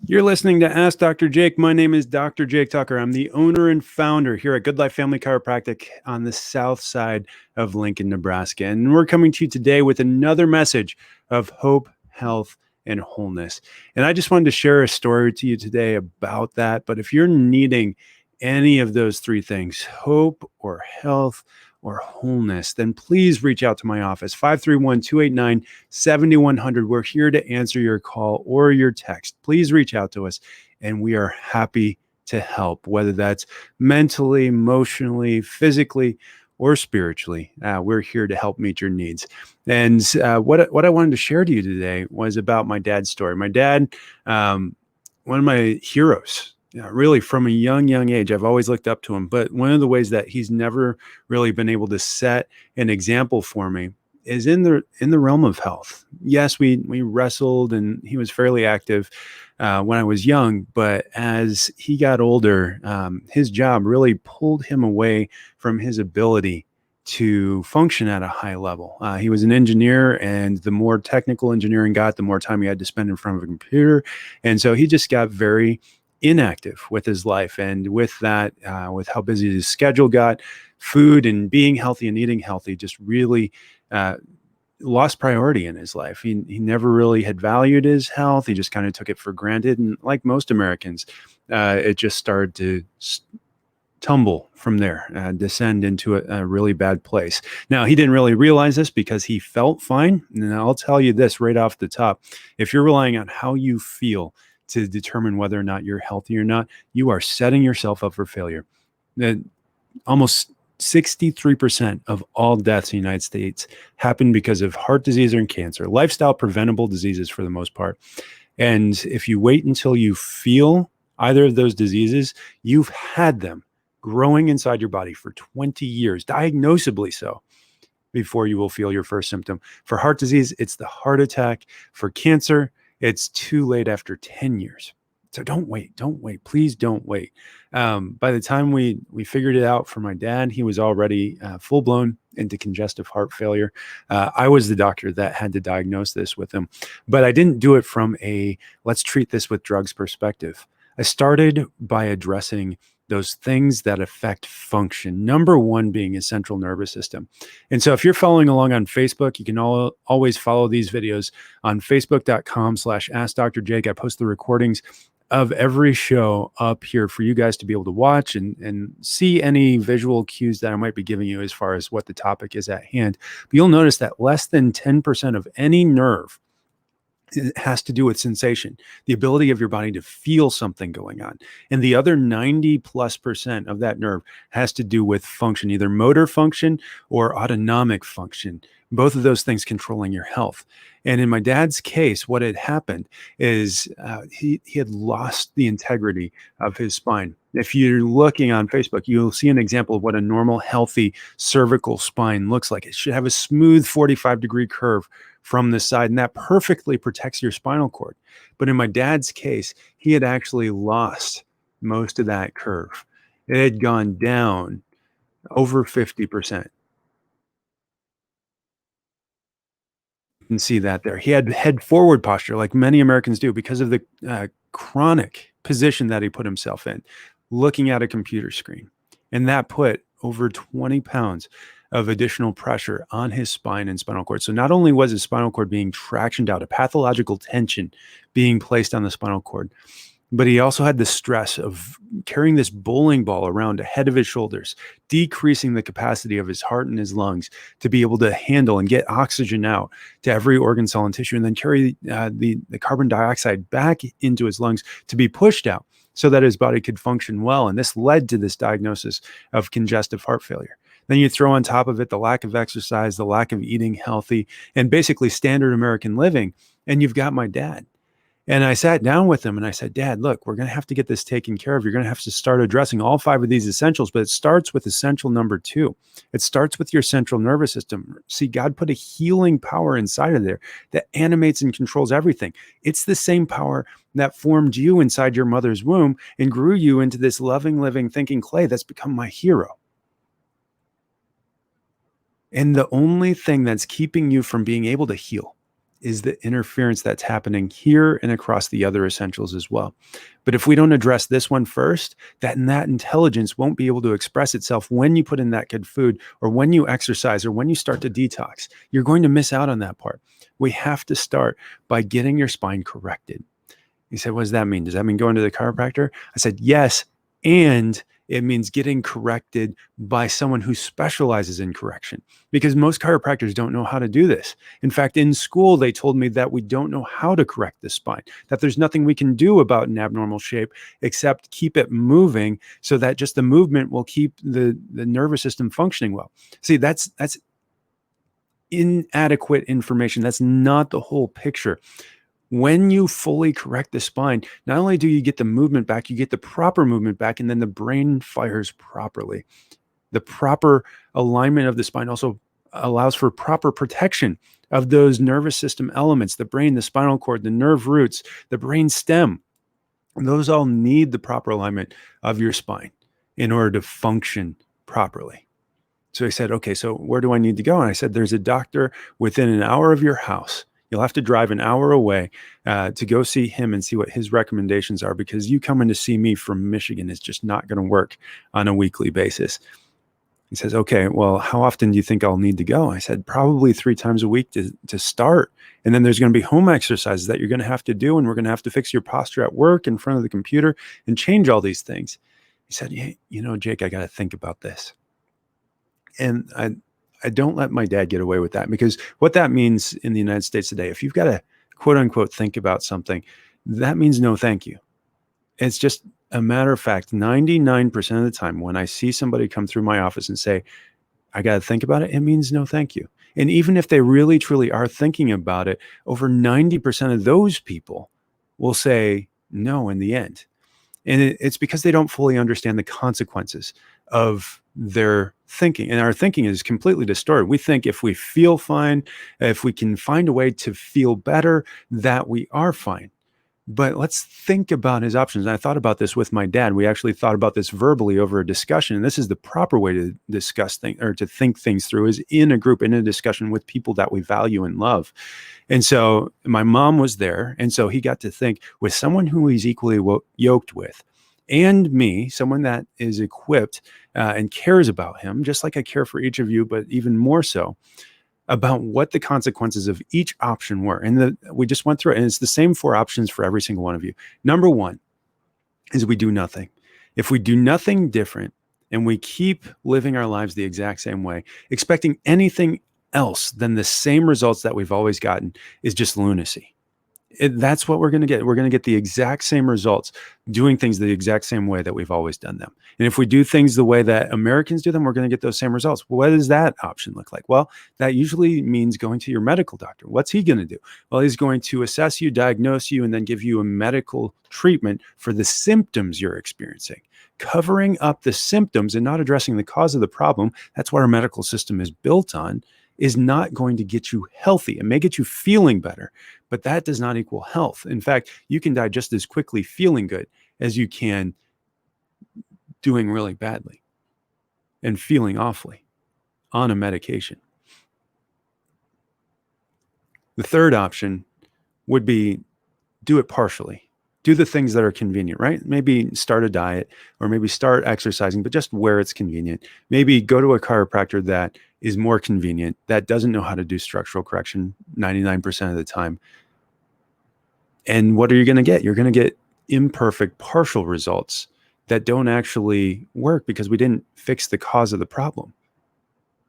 You're listening to Ask Dr. Jake. My name is Dr. Jake Tucker. I'm the owner and founder here at Good Life Family Chiropractic on the south side of Lincoln, Nebraska. And we're coming to you today with another message of hope, health, and wholeness. And I just wanted to share a story to you today about that. But if you're needing any of those three things, hope or health or wholeness, then please reach out to my office, 531-289-7100. We're here to answer your call or your text. Please reach out to us, and we are happy to help, whether that's mentally, emotionally, physically, or spiritually. We're here to help meet your needs. And what I wanted to share to you today was about my dad's story. My dad, one of my heroes. Really, from a young age, I've always looked up to him. But one of the ways that he's never really been able to set an example for me is in the realm of health. Yes, we wrestled, and he was fairly active when I was young. But as he got older, his job really pulled him away from his ability to function at a high level. He was an engineer, and the more technical engineering got, the more time he had to spend in front of a computer. And so he just got very inactive with his life. And with that, with how busy his schedule got, food and being healthy and eating healthy just really lost priority in his life. He never really had valued his health. He just kind of took it for granted. And like most Americans, it just started to tumble from there, descend into a really bad place. Now, he didn't really realize this because he felt fine. And I'll tell you this right off the top: if you're relying on how you feel to determine whether or not you're healthy or not, you are setting yourself up for failure. Almost 63% of all deaths in the United States happen because of heart disease or cancer, lifestyle preventable diseases for the most part. And if you wait until you feel either of those diseases, you've had them growing inside your body for 20 years, diagnosably so, before you will feel your first symptom. For heart disease, it's the heart attack. For cancer, it's too late after 10 years. So don't wait. Please don't wait. By the time we figured it out for my dad, he was already full blown into congestive heart failure. I was the doctor that had to diagnose this with him, but I didn't do it from a let's treat this with drugs perspective. I started by addressing those things that affect function. Number one being his central nervous system. And so if you're following along on Facebook, you can always follow these videos on facebook.com/AskDrJake. I post the recordings of every show up here for you guys to be able to watch and see any visual cues that I might be giving you as far as what the topic is at hand. But you'll notice that less than 10% of any nerve, it has to do with sensation, the ability of your body to feel something going on. And the other 90+% of that nerve has to do with function, either motor function or autonomic function, both of those things controlling your health. And in my dad's case, what had happened is he had lost the integrity of his spine. If you're looking on Facebook, you'll see an example of what a normal, healthy cervical spine looks like. It should have a smooth 45-degree curve from the side, and that perfectly protects your spinal cord. But in my dad's case, he had actually lost most of that curve. It had gone down over 50%. You can see that there. He had head forward posture like many Americans do because of the chronic position that he put himself in, looking at a computer screen. And that put over 20 pounds of additional pressure on his spine and spinal cord. So not only was his spinal cord being tractioned out, a pathological tension being placed on the spinal cord, but he also had the stress of carrying this bowling ball around ahead of his shoulders, decreasing the capacity of his heart and his lungs to be able to handle and get oxygen out to every organ, cell, and tissue, and then carry the carbon dioxide back into his lungs to be pushed out so that his body could function well. And this led to this diagnosis of congestive heart failure. Then you throw on top of it the lack of exercise, the lack of eating healthy, and basically standard American living, and you've got my dad. And I sat down with him and I said, Dad, look, we're going to have to get this taken care of. You're going to have to start addressing all 5 of these essentials, but it starts with essential number 2. It starts with your central nervous system. See, God put a healing power inside of there that animates and controls everything. It's the same power that formed you inside your mother's womb and grew you into this loving, living, thinking clay that's become my hero. And the only thing that's keeping you from being able to heal is the interference that's happening here and across the other essentials as well. But if we don't address this one first, that intelligence won't be able to express itself when you put in that good food or when you exercise or when you start to detox. You're going to miss out on that part. We have to start by getting your spine corrected. He said, what does that mean? Does that mean going to the chiropractor? I said, yes. And it means getting corrected by someone who specializes in correction, because most chiropractors don't know how to do this. In fact, in school, they told me that we don't know how to correct the spine, that there's nothing we can do about an abnormal shape except keep it moving so that just the movement will keep the nervous system functioning well. See, that's inadequate information. That's not the whole picture. When you fully correct the spine, not only do you get the movement back, you get the proper movement back, and then the brain fires properly. The proper alignment of the spine also allows for proper protection of those nervous system elements, the brain, the spinal cord, the nerve roots, the brain stem. Those all need the proper alignment of your spine in order to function properly. So he said, okay, so where do I need to go? And I said, there's a doctor within an hour of your house. You'll have to drive an hour away to go see him and see what his recommendations are, because you coming to see me from Michigan is just not going to work on a weekly basis. He says, okay, well, how often do you think I'll need to go? I said, probably 3 times a week to start. And then there's going to be home exercises that you're going to have to do. And we're going to have to fix your posture at work in front of the computer and change all these things. He said, hey, Jake, I got to think about this. And I don't let my dad get away with that, because what that means in the United States today, if you've got to quote unquote think about something, that means no thank you. It's just a matter of fact, 99% of the time when I see somebody come through my office and say, I got to think about it, it means no thank you. And even if they really truly are thinking about it, over 90% of those people will say no in the end. And it's because they don't fully understand the consequences of their thinking. And our thinking is completely distorted. We think if we feel fine, if we can find a way to feel better, that we are fine. But let's think about his options. And I thought about this with my dad. We actually thought about this verbally over a discussion. And this is the proper way to discuss things, or to think things through, is in a group, in a discussion with people that we value and love. And so my mom was there. And so he got to think with someone who he's equally yoked with, and me, someone that is equipped and cares about him, just like I care for each of you, but even more so, about what the consequences of each option were. And we just went through it, and it's the same 4 options for every single one of you. Number 1 is we do nothing. If we do nothing different and we keep living our lives the exact same way, expecting anything else than the same results that we've always gotten, is just lunacy. That's what we're going to get. We're going to get the exact same results doing things the exact same way that we've always done them. And if we do things the way that Americans do them, we're going to get those same results. What does that option look like? Well, that usually means going to your medical doctor. What's he going to do? Well, he's going to assess you, diagnose you, and then give you a medical treatment for the symptoms you're experiencing. Covering up the symptoms and not addressing the cause of the problem, that's what our medical system is built on, is not going to get you healthy. It may get you feeling better, but that does not equal health. In fact, you can die just as quickly feeling good as you can doing really badly and feeling awfully on a medication. The third option would be do it partially. Do the things that are convenient, right? Maybe start a diet, or maybe start exercising, but just where it's convenient. Maybe go to a chiropractor that is more convenient, that doesn't know how to do structural correction 99% of the time. And what are you going to get? You're going to get imperfect, partial results that don't actually work because we didn't fix the cause of the problem.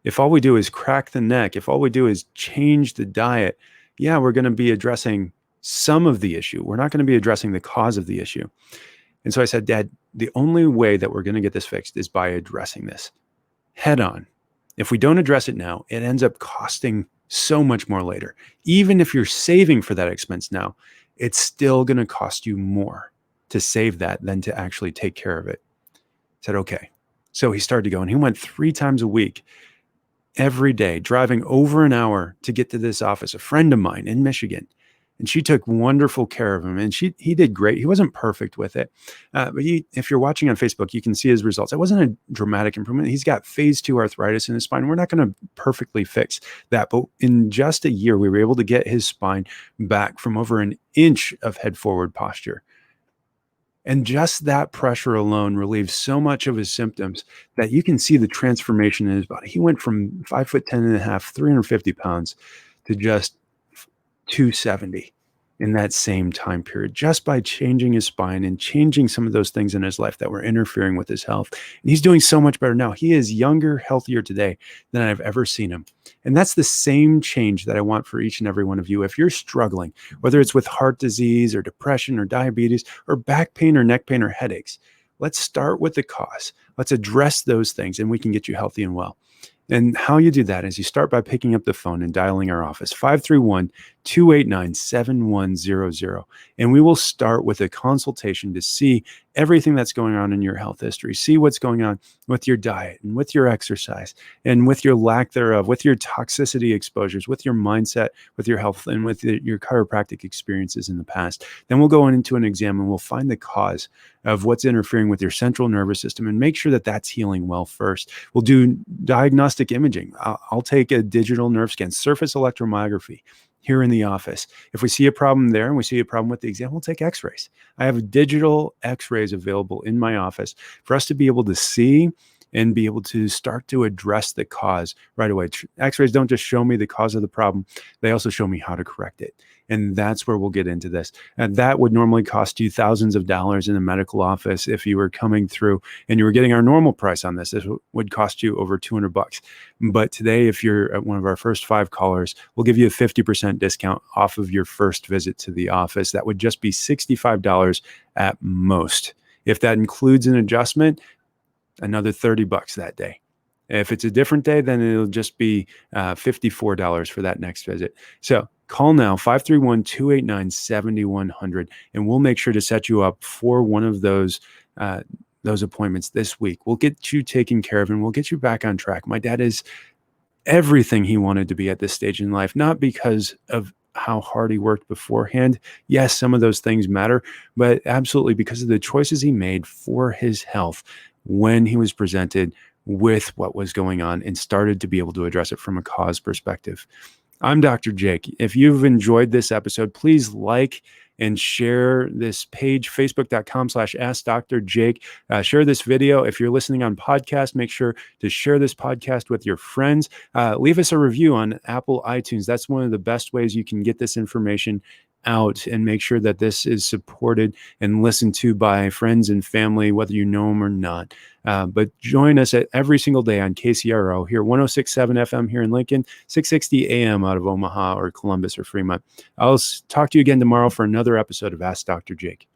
If all we do is crack the neck, if all we do is change the diet, yeah, we're going to be addressing some of the issue. We're not going to be addressing the cause of the issue. And so I said, Dad, the only way that we're going to get this fixed is by addressing this head on. If we don't address it now, it ends up costing so much more later. Even if you're saving for that expense now, it's still going to cost you more to save that than to actually take care of it. I said, okay. So he started to go, and he went 3 times a week, every day, driving over an hour to get to this office, a friend of mine in Michigan. And she took wonderful care of him, and he did great. He wasn't perfect with it, but if you're watching on Facebook, you can see his results. It wasn't a dramatic improvement. He's got phase 2 arthritis in his spine. We're not going to perfectly fix that, but in just a year, we were able to get his spine back from over an inch of head forward posture. And just that pressure alone relieves so much of his symptoms that you can see the transformation in his body. He went from 5'10" and a half, 350 pounds to just 270 in that same time period, just by changing his spine and changing some of those things in his life that were interfering with his health. And he's doing so much better now. He is younger, healthier today than I've ever seen him. And that's the same change that I want for each and every one of you. If you're struggling, whether it's with heart disease or depression or diabetes or back pain or neck pain or headaches, let's start with the cause. Let's address those things and we can get you healthy and well. And how you do that is you start by picking up the phone and dialing our office, 531-289-7100. And we will start with a consultation to see everything that's going on in your health history, see what's going on with your diet and with your exercise and with your lack thereof, with your toxicity exposures, with your mindset, with your health, and with your chiropractic experiences in the past. Then we'll go into an exam and we'll find the cause of what's interfering with your central nervous system and make sure that that's healing well first. We'll do diagnostic imaging. I'll take a digital nerve scan, surface electromyography here in the office. If we see a problem there and we see a problem with the exam, we'll take x-rays. I have digital x-rays available in my office for us to be able to see and be able to start to address the cause right away. X-rays don't just show me the cause of the problem, they also show me how to correct it. And that's where we'll get into this. And that would normally cost you thousands of dollars in a medical office. If you were coming through and you were getting our normal price on this would cost you over $200. But today, if you're at one of our first 5 callers, we'll give you a 50% discount off of your first visit to the office. That would just be $65 at most. If that includes an adjustment, another $30 that day. If it's a different day, then it'll just be $54 for that next visit. So call now, 531-289-7100, and we'll make sure to set you up for one of those appointments this week. We'll get you taken care of and we'll get you back on track. My dad is everything he wanted to be at this stage in life, not because of how hard he worked beforehand. Yes, some of those things matter, but absolutely because of the choices he made for his health when he was presented with what was going on and started to be able to address it from a cause perspective. I'm Dr. Jake. If you've enjoyed this episode, please like and share this page, facebook.com/AskDrJake. Share this video. If you're listening on podcast, make sure to share this podcast with your friends. Leave us a review on Apple iTunes. That's one of the best ways you can get this information out and make sure that this is supported and listened to by friends and family, whether you know them or not. But join us every single day on KCRO here, 106.7 FM here in Lincoln, 660 AM out of Omaha or Columbus or Fremont. I'll talk to you again tomorrow for another episode of Ask Dr. Jake.